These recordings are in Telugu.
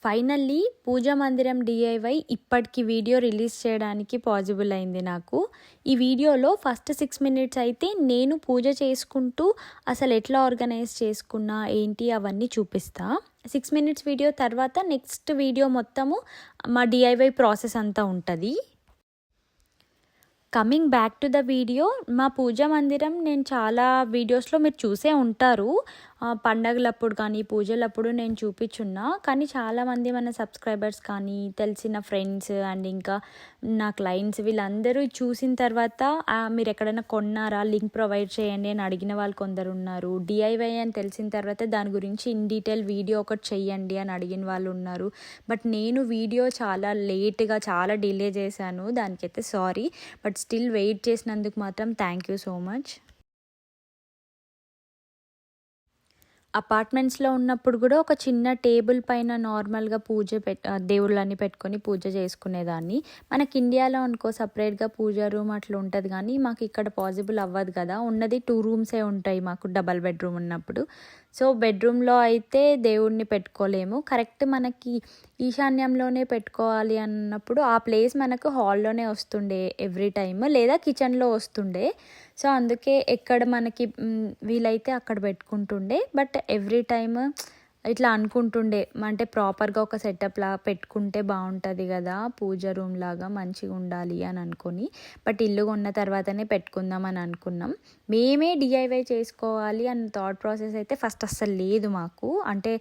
ఫైనల్లీ పూజా మందిరం డిఐవై ఇప్పటికి వీడియో రిలీజ్ చేయడానికి పాసిబుల్ అయింది నాకు. ఈ వీడియోలో ఫస్ట్ 6 మినిట్స్ అయితే నేను పూజ చేసుకుంటూ అసలు ఎట్లా ఆర్గనైజ్ చేసుకున్నా ఏంటి అవన్నీ చూపిస్తా. 6 మినిట్స్ వీడియో తర్వాత నెక్స్ట్ వీడియో మొత్తము మా డిఐవై ప్రాసెస్ అంతా ఉంటుంది. Coming back to the video, మా పూజా మందిరం నేను చాలా వీడియోస్లో మీరు చూసే ఉంటారు. పండగలప్పుడు కానీ పూజలప్పుడు నేను చూపించున్నా. కానీ చాలామంది మన సబ్స్క్రైబర్స్ కానీ తెలిసిన ఫ్రెండ్స్ అండ్ ఇంకా నా క్లయింట్స్ వీళ్ళందరూ చూసిన తర్వాత మీరు ఎక్కడైనా కొన్నారా, లింక్ ప్రొవైడ్ చేయండి అని అడిగిన వాళ్ళు కొందరు ఉన్నారు. డిఐవై అని తెలిసిన తర్వాత దాని గురించి ఇన్ డీటెయిల్ వీడియో ఒకటి చెయ్యండి అని అడిగిన వాళ్ళు ఉన్నారు. బట్ నేను వీడియో చాలా లేట్గా చాలా డిలే చేశాను, దానికైతే సారీ. బట్ స్టిల్ వెయిట్ చేసినందుకు మాత్రం థ్యాంక్ యూ సో మచ్. అపార్ట్మెంట్స్లో ఉన్నప్పుడు కూడా ఒక చిన్న టేబుల్ పైన నార్మల్గా దేవుళ్ళని పెట్టుకొని పూజ చేసుకునేదాన్ని. మనకి ఇండియాలో అనుకో సపరేట్గా పూజ రూమ్ అట్లా ఉంటుంది, కానీ మాకు ఇక్కడ పాసిబుల్ అవ్వదు కదా. ఉన్నది 2 రూమ్సే ఉంటాయి మాకు, డబల్ బెడ్రూమ్ ఉన్నప్పుడు. సో బెడ్రూమ్లో అయితే దేవుడిని పెట్టుకోలేము. కరెక్ట్ మనకి ఈశాన్యంలోనే పెట్టుకోవాలి అన్నప్పుడు ఆ ప్లేస్ మనకు హాల్లోనే వస్తుండే ఎవ్రీ టైమ్, లేదా కిచెన్లో వస్తుండే. సో అందుకే ఎక్కడ మనకి వీలైతే అక్కడ పెట్టుకుంటుండే. బట్ ఎవ్రీ టైమ్ ఇట్లా అనుకుంటుండే, అంటే ప్రాపర్గా ఒక సెటప్లా పెట్టుకుంటే బాగుంటుంది కదా, పూజ రూమ్ లాగా మంచిగా ఉండాలి అని అనుకొని. బట్ ఇల్లు కొన్న తర్వాతనే పెట్టుకుందాం అని అనుకున్నాం. మేమే డిఐవై చేసుకోవాలి అన్న థాట్ ప్రాసెస్ అయితే ఫస్ట్ అస్సలు లేదు మాకు. అంటే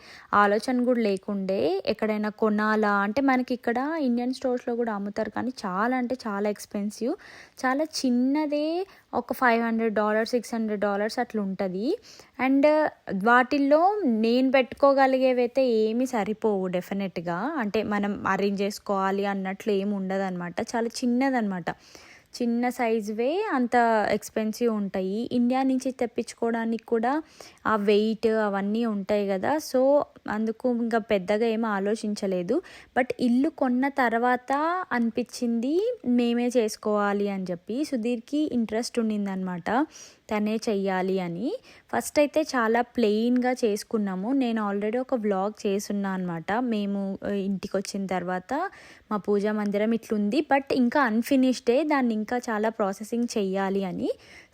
ఆలోచన కూడా లేకుండే ఎక్కడైనా కొనాలా అంటే. మనకి ఇక్కడ ఇండియన్ స్టోర్స్లో కూడా అమ్ముతారు, కానీ చాలా అంటే చాలా ఎక్స్పెన్సివ్. చాలా చిన్నదే ఒక $500 $600 అట్లా ఉంటుంది. అండ్ వాటిల్లో నేను పెట్టుకోగలిగేవైతే ఏమీ సరిపోవు డెఫినెట్గా. అంటే మనం అరేంజ్ చేసుకోవాలి అన్నట్లు ఏమి ఉండదు అనమాట. చాలా చిన్నదనమాట, చిన్న సైజువే అంత ఎక్స్పెన్సివ్ ఉంటాయి. ఇండియా నుంచి తెప్పించుకోవడానికి కూడా ఆ వెయిట్ అవన్నీ ఉంటాయి కదా. సో అందుకు ఇంకా పెద్దగా ఏమీ ఆలోచించలేదు. బట్ ఇల్లు కొన్న తర్వాత అనిపించింది మేమే చేసుకోవాలి అని చెప్పి. సుధీర్కి ఇంట్రెస్ట్ ఉండిందనమాట, తనే చెయ్యాలి అని. ఫస్ట్ అయితే చాలా ప్లెయిన్గా చేసుకున్నాము. నేను ఆల్రెడీ ఒక వ్లాగ్ చేసున్నా అనమాట. మేము ఇంటికి వచ్చిన తర్వాత మా పూజా మందిరం ఇట్లుంది, బట్ ఇంకా అన్ఫినిష్డే, దాన్ని ఇంకా చాలా ప్రాసెసింగ్ చెయ్యాలి అని.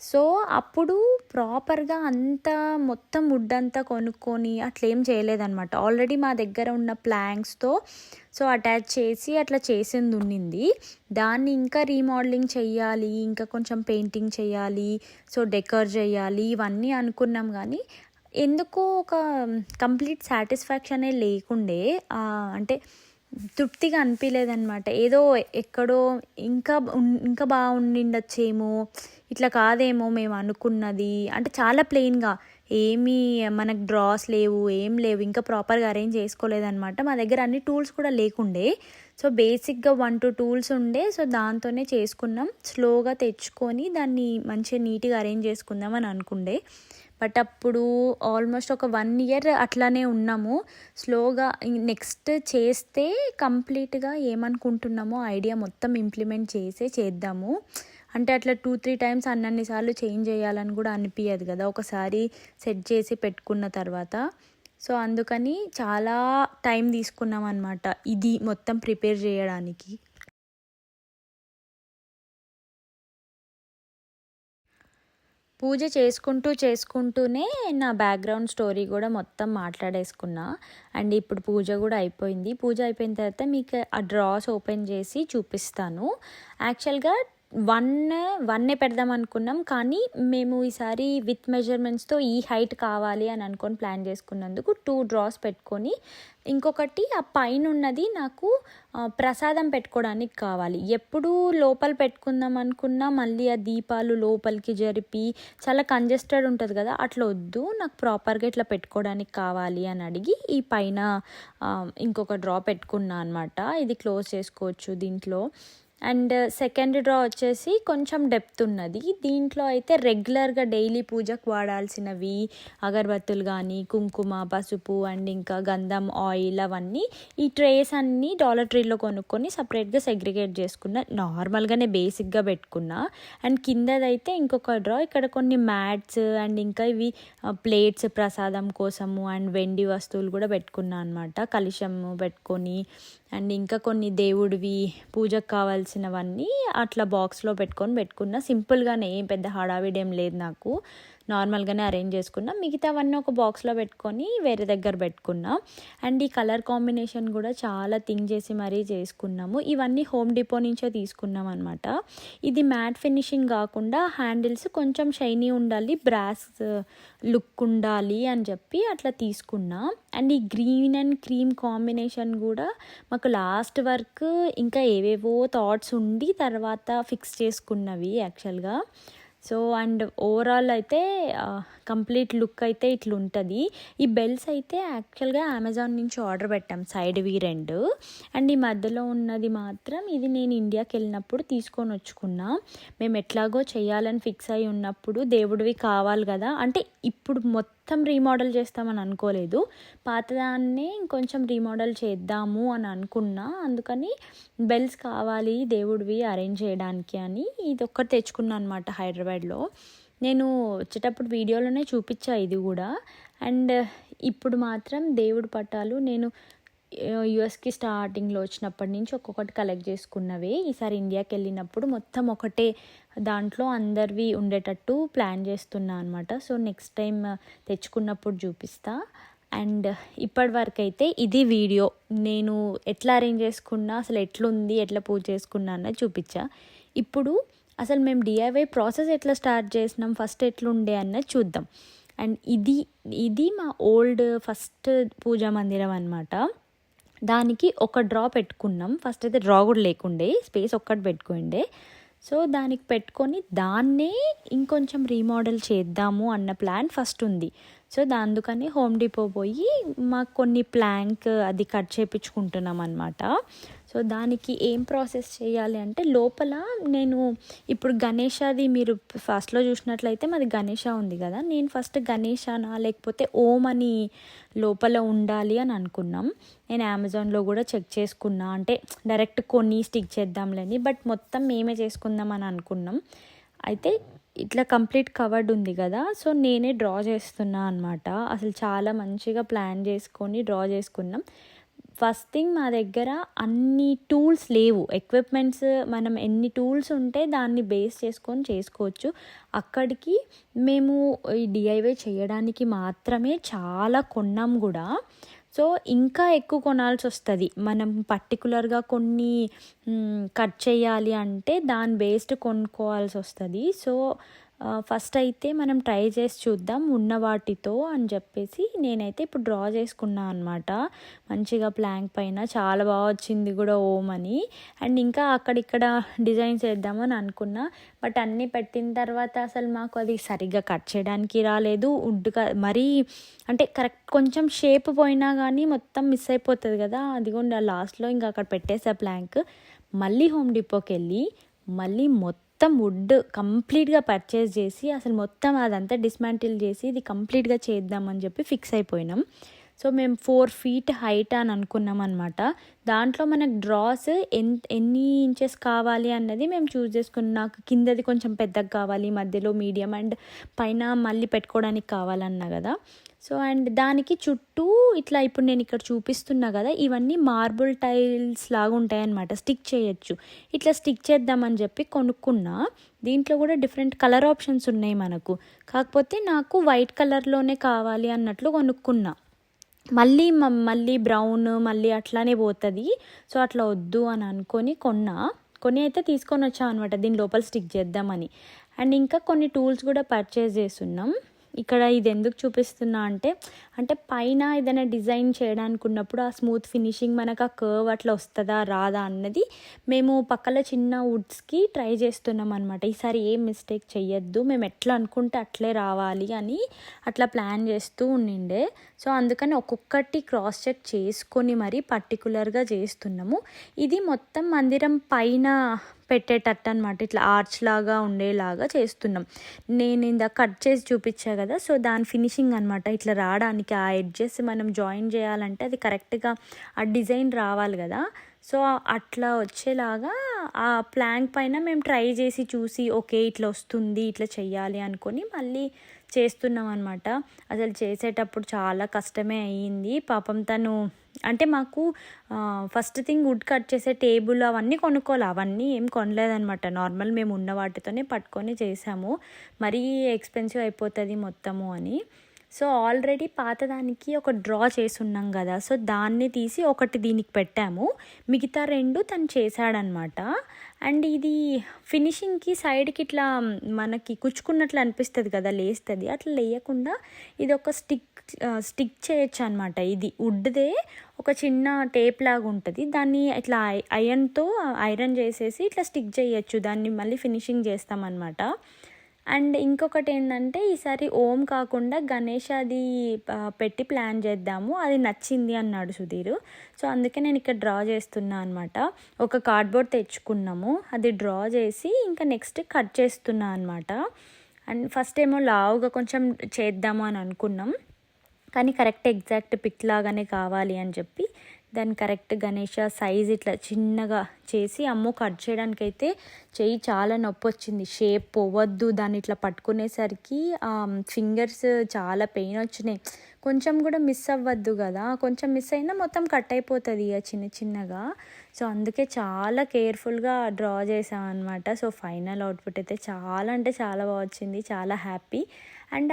సో అప్పుడు ప్రాపర్గా అంతా మొత్తం వుడ్ అంతా కొనుక్కొని అట్లేం చేయలేదన్నమాట. ఆల్రెడీ మా దగ్గర ఉన్న ప్లాంక్స్తో సో అటాచ్ చేసి అట్లా చేసింది ఉండింది. దాన్ని ఇంకా రీమోడలింగ్ చెయ్యాలి, ఇంకా కొంచెం పెయింటింగ్ చేయాలి, సో డెకర్ చేయాలి, ఇవన్నీ అనుకున్నాం. కానీ ఎందుకో ఒక కంప్లీట్ సాటిస్ఫాక్షనే లేకుండే. అంటే తృప్తిగా అనిపించలేదన్నమాట. ఏదో ఎక్కడో ఇంకా బాగుండిండొచ్చేమో, ఇట్లా కాదేమో మేము అనుకున్నది. అంటే చాలా ప్లెయిన్గా, ఏమీ మనకు డ్రాస్ లేవు, ఏం లేవు, ఇంకా ప్రాపర్గా అరేంజ్ చేసుకోలేదన్నమాట. మా దగ్గర అన్ని టూల్స్ కూడా లేకుండే. సో బేసిక్గా 1-2 టూల్స్ ఉండే. సో దాంతోనే చేసుకున్నాం. స్లోగా తెచ్చుకొని దాన్ని మంచిగా నీట్గా అరేంజ్ చేసుకుందాం అని అనుకుండే. బట్ అప్పుడు ఆల్మోస్ట్ ఒక 1 ఇయర్ అట్లానే ఉన్నాము. స్లోగా నెక్స్ట్ చేస్తే కంప్లీట్గా ఏమనుకుంటున్నామో ఐడియా మొత్తం ఇంప్లిమెంట్ చేద్దాము. అంటే అట్లా 2-3 టైమ్స్ అన్నన్నిసార్లు చేంజ్ చేయాలని కూడా అనిపించదు కదా ఒకసారి సెట్ చేసి పెట్టుకున్న తర్వాత. సో అందుకని చాలా టైం తీసుకున్నాం అనమాట ఇది మొత్తం ప్రిపేర్ చేయడానికి. పూజ చేసుకుంటూనే నా బ్యాక్గ్రౌండ్ స్టోరీ కూడా మొత్తం మాట్లాడేసుకున్నా. అండ్ ఇప్పుడు పూజ కూడా అయిపోయింది. పూజ అయిపోయిన తర్వాత మీకు ఆ డ్రాస్ ఓపెన్ చేసి చూపిస్తాను. యాక్చువల్గా 1 పెడదాం అనుకున్నాం, కానీ మేము ఈసారి విత్ మెజర్మెంట్స్తో ఈ హైట్ కావాలి అని అనుకొని ప్లాన్ చేసుకున్నందుకు 2 డ్రాస్ పెట్టుకొని, ఇంకొకటి ఆ పైన ఉన్నది నాకు ప్రసాదం పెట్టుకోవడానికి కావాలి. ఎప్పుడు లోపల పెట్టుకుందాం అనుకున్నా మళ్ళీ ఆ దీపాలు లోపలికి జరిపి చాలా కంజెస్టెడ్ ఉంటుంది కదా, అట్లా వద్దు, నాకు ప్రాపర్గా ఇట్లా పెట్టుకోవడానికి కావాలి అని అడిగి ఈ పైన ఇంకొక డ్రా పెట్టుకున్నా అనమాట. ఇది క్లోజ్ చేసుకోవచ్చు దీంట్లో. అండ్ సెకండ్ డ్రా వచ్చేసి కొంచెం డెప్త్ ఉన్నది. దీంట్లో అయితే రెగ్యులర్గా డైలీ పూజకు వాడాల్సినవి అగరబత్తులు కానీ, కుంకుమ, పసుపు అండ్ ఇంకా గంధం, ఆయిల్ అవన్నీ ఈ ట్రేస్ అన్నీ డాలర్ ట్రీలో కొనుక్కొని సపరేట్గా సెగ్రిగేట్ చేసుకున్న. నార్మల్గానే బేసిక్గా పెట్టుకున్నా. అండ్ కిందదైతే ఇంకొక డ్రా, ఇక్కడ కొన్ని మ్యాట్స్ అండ్ ఇంకా ఇవి ప్లేట్స్ ప్రసాదం కోసము అండ్ వెండి వస్తువులు కూడా పెట్టుకున్నా అనమాట. కలశము పెట్టుకొని అండ్ ఇంకా కొన్ని దేవుడివి పూజకు కావాల్సినవన్నీ అట్లా బాక్స్లో పెట్టుకున్నా. సింపుల్గానే, ఏం పెద్ద హడావిడేం లేదు నాకు. నార్మల్గానే అరేంజ్ చేసుకున్నా. మిగతావన్నీ ఒక బాక్స్లో పెట్టుకొని వేరే దగ్గర పెట్టుకున్నా. అండ్ ఈ కలర్ కాంబినేషన్ కూడా చాలా థింక్ చేసి మరీ చేసుకున్నాము. ఇవన్నీ హోమ్ డిపో నుంచే తీసుకున్నాం అనమాట. ఇది మ్యాట్ ఫినిషింగ్ కాకుండా హ్యాండిల్స్ కొంచెం షైనీ ఉండాలి, బ్రాస్ లుక్ ఉండాలి అని చెప్పి అట్లా తీసుకున్నా. అండ్ ఈ గ్రీన్ అండ్ క్రీమ్ కాంబినేషన్ కూడా మాకు లాస్ట్ వర్క్ ఇంకా ఏవేవో థాట్స్ ఉండి తర్వాత ఫిక్స్ చేసుకున్నవి యాక్చువల్గా. సో అండ్ ఓవరాల్ అయితే కంప్లీట్ లుక్ అయితే ఇట్లా ఉంటుంది. ఈ బెల్స్ అయితే యాక్చువల్గా అమెజాన్ నుంచి ఆర్డర్ పెట్టాం, సైడ్వి 2. అండ్ ఈ మధ్యలో ఉన్నది మాత్రం ఇది నేను ఇండియాకి వెళ్ళినప్పుడు తీసుకొని వచ్చుకున్నా. మేము ఎట్లాగో చేయాలని ఫిక్స్ అయి ఉన్నప్పుడు దేవుడివి కావాలి కదా, అంటే ఇప్పుడు మొత్తం రీమోడల్ చేస్తామని అనుకోలేదు, పాతదాన్నే ఇంకొంచెం రీమోడల్ చేద్దాము అని అనుకున్నా. అందుకని బెల్స్ కావాలి దేవుడివి అరేంజ్ చేయడానికి అని ఇది ఒక్కటి తెచ్చుకున్నాను అనమాట హైదరాబాద్లో. నేను వచ్చేటప్పుడు వీడియోలోనే చూపించా ఇది కూడా. అండ్ ఇప్పుడు మాత్రం దేవుడి పటాలు నేను యుఎస్కి స్టార్టింగ్లో వచ్చినప్పటి నుంచి ఒక్కొక్కటి కలెక్ట్ చేసుకున్నవే. ఈసారి ఇండియాకి వెళ్ళినప్పుడు మొత్తం ఒకటే దాంట్లో అందరివి ఉండేటట్టు ప్లాన్ చేస్తున్నా అనమాట. సో నెక్స్ట్ టైం తెచ్చుకున్నప్పుడు చూపిస్తా. అండ్ ఇప్పటి వరకు అయితే ఇది వీడియో. నేను ఎట్లా అరేంజ్ చేసుకున్నా, అసలు ఎట్లుంది, ఎట్లా పూజ చేసుకున్నా అన్నది చూపించా. ఇప్పుడు అసలు మేము డిఐవై ప్రాసెస్ ఎట్లా స్టార్ట్ చేసినాం, ఫస్ట్ ఎట్లుండే అన్నది చూద్దాం. అండ్ ఇది మా ఓల్డ్ ఫస్ట్ పూజా మందిరం అనమాట. దానికి ఒక డ్రా పెట్టుకున్నాం. ఫస్ట్ అయితే డ్రా కూడా లేకుండే, స్పేస్ ఒక్కటి పెట్టుకుండే. సో దానికి పెట్టుకొని దాన్నే ఇంకొంచెం రీమోడల్ చేద్దాము అన్న ప్లాన్ ఫస్ట్ ఉంది. సో అందుకని హోమ్ డిపో పోయి మాకు కొన్ని ప్లాంక్ అది కట్ చేయించుకుంటున్నాం అనమాట. సో దానికి ఏం ప్రాసెస్ చేయాలి అంటే, లోపల నేను ఇప్పుడు గణేషది మీరు ఫస్ట్లో చూసినట్లయితే మాది గణేష ఉంది కదా, నేను ఫస్ట్ గణేషనా లేకపోతే ఓం అని లోపల ఉండాలి అని అనుకున్నాం. నేను అమెజాన్లో కూడా చెక్ చేసుకున్నా, అంటే డైరెక్ట్ కొన్ని స్టిక్ చేద్దాంలేని, బట్ మొత్తం మేమే చేసుకుందాం అని అనుకున్నాం. అయితే ఇట్లా కంప్లీట్ కవర్డ్ ఉంది కదా, సో నేనే డ్రా చేస్తున్నా అనమాట. అసలు చాలా మంచిగా ప్లాన్ చేసుకొని డ్రా చేసుకున్నాం. ఫస్ట్ థింగ్, మా దగ్గర అన్ని టూల్స్ లేవు, ఎక్విప్మెంట్స్ మనం ఎన్ని టూల్స్ ఉంటే దాన్ని బేస్ చేసుకొని చేసుకోవచ్చు. అక్కడికి మేము ఈ డిఐవై చేయడానికి మాత్రమే చాలా కొన్నాం కూడా. సో ఇంకా ఎక్కువ కొనాల్సి వస్తుంది. మనం పర్టికులర్గా కొన్ని కట్ చేయాలి అంటే దాని బేస్డ్ కొనుక్కోవాల్సి వస్తుంది. సో ఫస్ట్ అయితే మనం ట్రై చేసి చూద్దాం ఉన్న వాటితో అని చెప్పేసి నేనైతే ఇప్పుడు డ్రా చేసుకున్నా అనమాట. మంచిగా ప్లాంక్ పైన చాలా బాగా వచ్చింది కూడా ఓం అని. అండ్ ఇంకా అక్కడిక్కడ డిజైన్స్ వేద్దామని అనుకున్నా, బట్ అన్నీ పెట్టిన తర్వాత అసలు మాకు అది సరిగ్గా కట్ చేయడానికి రాలేదు. మరీ అంటే కరెక్ట్ కొంచెం షేప్ పోయినా కానీ మొత్తం మిస్ అయిపోతుంది కదా, అదిగోండి లాస్ట్లో ఇంకా అక్కడ పెట్టేసా ప్లాంక్. మళ్ళీ హోమ్ డిపోకి వెళ్ళి మళ్ళీ మొత్తం వుడ్ కంప్లీట్గా పర్చేస్ చేసి అసలు మొత్తం అదంతా డిస్మాంటిల్ చేసి ఇది కంప్లీట్గా చేద్దామని చెప్పి ఫిక్స్ అయిపోయినాం. సో మేము 4 feet హైట్ అని అనుకున్నాం అనమాట. దాంట్లో మనకు డ్రాస్ ఎన్ని ఇంచెస్ కావాలి అన్నది మేము చూస్ చేసుకున్నాం. నాకు కిందది కొంచెం పెద్దగా కావాలి, మధ్యలో మీడియం అండ్ పైన మళ్ళీ పెట్టుకోవడానికి కావాలన్నా కదా. సో అండ్ దానికి చుట్టూ ఇట్లా ఇప్పుడు నేను ఇక్కడ చూపిస్తున్నా కదా, ఇవన్నీ మార్బుల్ టైల్స్ లాగా ఉంటాయన్నమాట, స్టిక్ చేయొచ్చు. ఇట్లా స్టిక్ చేద్దామని చెప్పి కొనుక్కున్నా. దీంట్లో కూడా డిఫరెంట్ కలర్ ఆప్షన్స్ ఉన్నాయి మనకు, కాకపోతే నాకు వైట్ కలర్లోనే కావాలి అన్నట్లు కొనుక్కున్నా. మళ్ళీ బ్రౌన్ మళ్ళీ అట్లానే పోతుంది, సో అట్లా వద్దు అని అనుకొని కొన్ని అయితే తీసుకొని వచ్చాం అనమాట దీని లోపల స్టిక్ చేద్దామని. అండ్ ఇంకా కొన్ని టూల్స్ కూడా పర్చేస్ చేస్తున్నాం. ఇక్కడ ఇది ఎందుకు చూపిస్తున్నా అంటే, అంటే పైన ఏదైనా డిజైన్ చేయడానికి ఉన్నప్పుడు ఆ స్మూత్ ఫినిషింగ్ మనకు ఆ కర్వ్ అట్లా వస్తుందా రాదా అన్నది మేము పక్కల చిన్న వుడ్స్కి ట్రై చేస్తున్నాం అనమాట. ఈసారి ఏం మిస్టేక్ చెయ్యొద్దు, మేము ఎట్లా అనుకుంటే అట్లే రావాలి అని అట్లా ప్లాన్ చేస్తూ ఉండిండే. సో అందుకని ఒక్కొక్కటి క్రాస్ చెక్ చేసుకొని మరీ పర్టికులర్గా చేస్తున్నాము. ఇది మొత్తం మందిరం పైన పెట్టేటట్టు అనమాట, ఇట్లా ఆర్చ్ లాగా ఉండేలాగా చేస్తున్నాం. నేను ఇందాక కట్ చేసి చూపించా కదా, సో దాని ఫినిషింగ్ అనమాట. ఇట్లా రావడానికి ఆ ఎడ్జెస్ మనం జాయిన్ చేయాలంటే అది కరెక్ట్గా ఆ డిజైన్ రావాలి కదా. సో అట్లా వచ్చేలాగా ఆ ప్లాంక్ పైన మేము ట్రై చేసి చూసి ఓకే ఇట్లా వస్తుంది ఇట్లా చెయ్యాలి అనుకొని మళ్ళీ చేస్తున్నాం అనమాట. అసలు చేసేటప్పుడు చాలా కష్టమే అయ్యింది పాపం. తను అంటే మాకు ఫస్ట్ థింగ్ వుడ్ కట్ చేసే టేబుల్ అవన్నీ కొనుక్కోవాలి, అవన్నీ ఏం కొనలేదనమాట. నార్మల్ మేము ఉన్న వాటితోనే పట్టుకొని చేసాము, మరీ ఎక్స్పెన్సివ్ అయిపోతుంది మొత్తము అని. సో ఆల్రెడీ పాతదానికి ఒక డ్రా చేసి ఉన్నాం కదా, సో దాన్ని తీసి ఒకటి దీనికి పెట్టాము, మిగతా 2 తను చేశాడనమాట. అండ్ ఇది ఫినిషింగ్కి సైడ్కి ఇట్లా మనకి కుచ్చుకున్నట్లు అనిపిస్తుంది కదా, లేస్తుంది, అట్లా లేయకుండా ఇది ఒక స్టిక్ చేయొచ్చు అనమాట. ఇది వుడ్దే ఒక చిన్న టేప్ లాగా ఉంటుంది, దాన్ని ఇట్లా ఐరన్ చేసేసి ఇట్లా స్టిక్ చేయొచ్చు, దాన్ని మళ్ళీ ఫినిషింగ్ చేస్తామన్నమాట. అండ్ ఇంకొకటి ఏంటంటే ఈసారి ఓం కాకుండా గణేష్ అది పెట్టి ప్లాన్ చేద్దాము, అది నచ్చింది అన్నాడు సుధీర్. సో అందుకే నేను ఇక్కడ డ్రా చేస్తున్నా అనమాట. ఒక కార్డ్బోర్డ్ తెచ్చుకున్నాము, అది డ్రా చేసి ఇంకా నెక్స్ట్ కట్ చేస్తున్నా అనమాట. అండ్ ఫస్ట్ ఏమో లావుగా కొంచెం చేద్దాము అని అనుకున్నాం, కానీ కరెక్ట్ ఎగ్జాక్ట్ పిక్ లాగానే కావాలి అని చెప్పి దాన్ని కరెక్ట్ గణేష సైజ్ ఇట్లా చిన్నగా చేసి, అమ్మో కట్ చేయడానికైతే చెయ్యి చాలా నొప్పి వచ్చింది, షేప్ పోవద్దు, దాన్ని ఇట్లా పట్టుకునేసరికి ఫింగర్స్ చాలా పెయిన్ వచ్చినాయి. కొంచెం కూడా మిస్ అవ్వద్దు కదా, కొంచెం మిస్ అయినా మొత్తం కట్ అయిపోతుంది ఇక చిన్న చిన్నగా. సో అందుకే చాలా కేర్ఫుల్గా డ్రా చేసాం అనమాట. సో ఫైనల్ అవుట్పుట్ అయితే చాలా అంటే చాలా బాగా వచ్చింది, చాలా హ్యాపీ. అండ్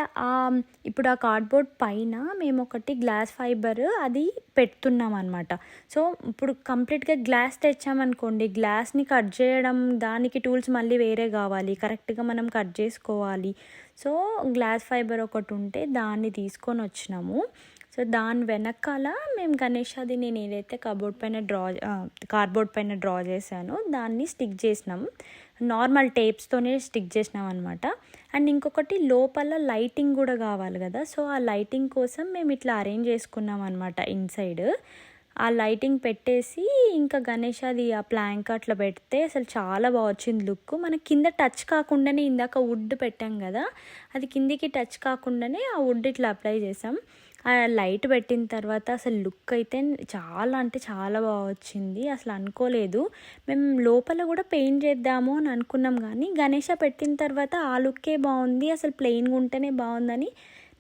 ఇప్పుడు ఆ కార్డ్బోర్డ్ పైన మేము ఒకటి గ్లాస్ ఫైబర్ అది పెడుతున్నాం అనమాట. సో ఇప్పుడు కంప్లీట్గా గ్లాస్ తెచ్చామనుకోండి, గ్లాస్ని కట్ చేయడం దానికి టూల్స్ మళ్ళీ వేరే కావాలి, కరెక్ట్గా మనం కట్ చేసుకోవాలి. సో గ్లాస్ ఫైబర్ ఒకటి ఉంటే దాన్ని తీసుకొని వచ్చినాము. సో దాని వెనకాల మేము గణేష్ అది నేను ఏదైతే కార్డ్బోర్డ్ పైన డ్రా చేశానో దాన్ని స్టిక్ చేసినాం, నార్మల్ టేప్స్తోనే స్టిక్ చేసినాం అనమాట. అండ్ ఇంకొకటి లోపల లైటింగ్ కూడా కావాలి కదా, సో ఆ లైటింగ్ కోసం మేము ఇట్లా అరేంజ్ చేసుకున్నాం అనమాట ఇన్సైడ్. ఆ లైటింగ్ పెట్టేసి ఇంకా గణేష్ అది ఆ ప్లాంక్ అట్లా పెడితే అసలు చాలా బాగా వచ్చింది లుక్. మనకి కింద టచ్ కాకుండానే ఇందాక వుడ్ పెట్టాం కదా, అది కిందికి టచ్ కాకుండానే ఆ వుడ్ ఇట్లా అప్లై చేసాం. ఆ లైట్ పెట్టిన తర్వాత అసలు లుక్ అయితే చాలా అంటే చాలా బాగా వచ్చింది, అసలు అనుకోలేదు. మేము లోపల కూడా పెయింట్ చేద్దాము అని అనుకున్నాం, కానీ గణేష పెట్టిన తర్వాత ఆ లుక్కే బాగుంది, అసలు ప్లెయిన్గా ఉంటేనే బాగుందని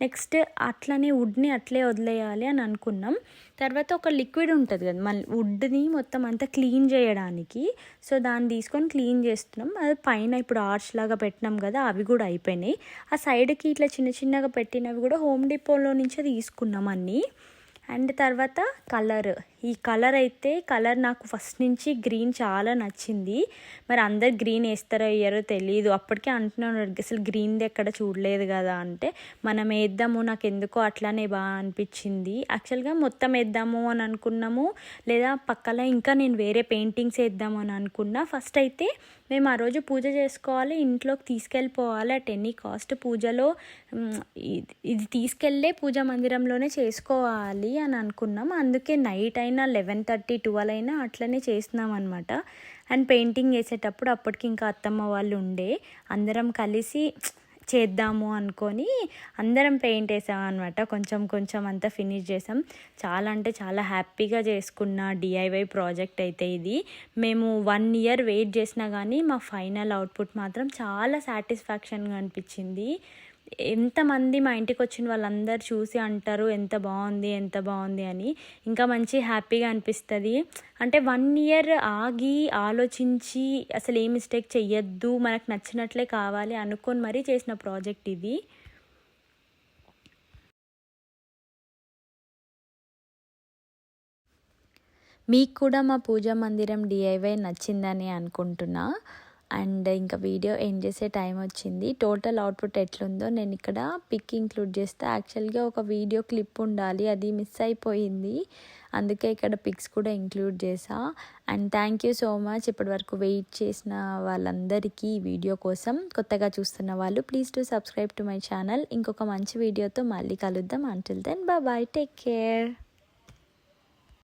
నెక్స్ట్ అట్లనే వుడ్ని అట్లే వదిలేయాలి అని అనుకున్నాం. తర్వాత ఒక లిక్విడ్ ఉంటుంది కదా మళ్ళీ వుడ్ని మొత్తం అంతా క్లీన్ చేయడానికి, సో దాన్ని తీసుకొని క్లీన్ చేస్తున్నాం. అది పైన ఇప్పుడు ఆర్చ్ లాగా పెట్టినాం కదా, అవి కూడా అయిపోయినాయి. ఆ సైడ్కి ఇట్లా చిన్న చిన్నగా పెట్టినవి కూడా హోమ్ డిపోలో నుంచే తీసుకున్నాం అన్నీ. అండ్ తర్వాత ఈ కలర్ నాకు ఫస్ట్ నుంచి గ్రీన్ చాలా నచ్చింది. మరి అందరు గ్రీన్ వేస్తారో వేయరో తెలియదు, అప్పటికే అంటున్నాను అసలు గ్రీన్ది ఎక్కడ చూడలేదు కదా అంటే, మనం వేద్దాము, నాకు ఎందుకో అట్లానే బాగా అనిపించింది. యాక్చువల్గా మొత్తం వేద్దాము అని అనుకున్నాము, లేదా పక్కన ఇంకా నేను వేరే పెయింటింగ్స్ వేద్దాము అని అనుకున్నా. ఫస్ట్ అయితే మేము ఆ రోజు పూజ చేసుకోవాలి, ఇంట్లోకి తీసుకెళ్ళిపోవాలి అట్ ఎనీ కాస్ట్, పూజలో ఇది తీసుకెళ్ళే పూజా మందిరంలోనే చేసుకోవాలి అని అనుకున్నాం. అందుకే నైట్ అయినా 11:30, 12 అయినా అట్లనే చేస్తున్నాం అనమాట. అండ్ పెయింటింగ్ వేసేటప్పుడు అప్పటికి ఇంకా అత్తమ్మ వాళ్ళు ఉండే, అందరం కలిసి చేద్దాము అనుకొని అందరం పెయింట్ వేసాం అనమాట. కొంచెం కొంచెం అంతా ఫినిష్ చేసాం. చాలా అంటే చాలా హ్యాపీగా చేసుకున్న డిఐవై ప్రాజెక్ట్ అయితే ఇది. మేము 1 year వెయిట్ చేసినా కానీ మా ఫైనల్ అవుట్పుట్ మాత్రం చాలా సాటిస్ఫాక్షన్గా అనిపించింది. ఎంతమంది మా ఇంటికి వచ్చిన వాళ్ళందరూ చూసి అంటారు ఎంత బాగుంది అని. ఇంకా మంచి హ్యాపీగా అనిపిస్తుంది. అంటే 1 year ఆగి ఆలోచించి అసలు ఏ మిస్టేక్ చెయ్యొద్దు, మనకు నచ్చినట్లే కావాలి అనుకొని మరీ చేసిన ప్రాజెక్ట్ ఇది. మీకు కూడా మా పూజా మందిరం డిఐవై నచ్చిందని అనుకుంటున్నా. అండ్ ఇంకా వీడియో ఎండ్ చేసే టైం వచ్చింది. టోటల్ అవుట్పుట్ ఎట్లుందో నేను ఇక్కడ పిక్ ఇంక్లూడ్ చేస్తే, యాక్చువల్గా ఒక వీడియో క్లిప్ ఉండాలి, అది మిస్ అయిపోయింది. అందుకే ఇక్కడ పిక్స్ కూడా ఇంక్లూడ్ చేసా. And thank you so much ఇప్పటి వరకు వెయిట్ చేసిన వాళ్ళందరికీ ఈ వీడియో కోసం. కొత్తగా చూస్తున్న వాళ్ళు please to subscribe to my channel. ఇంకొక మంచి వీడియోతో మళ్ళీ కలుద్దాం. Until then bye, take care.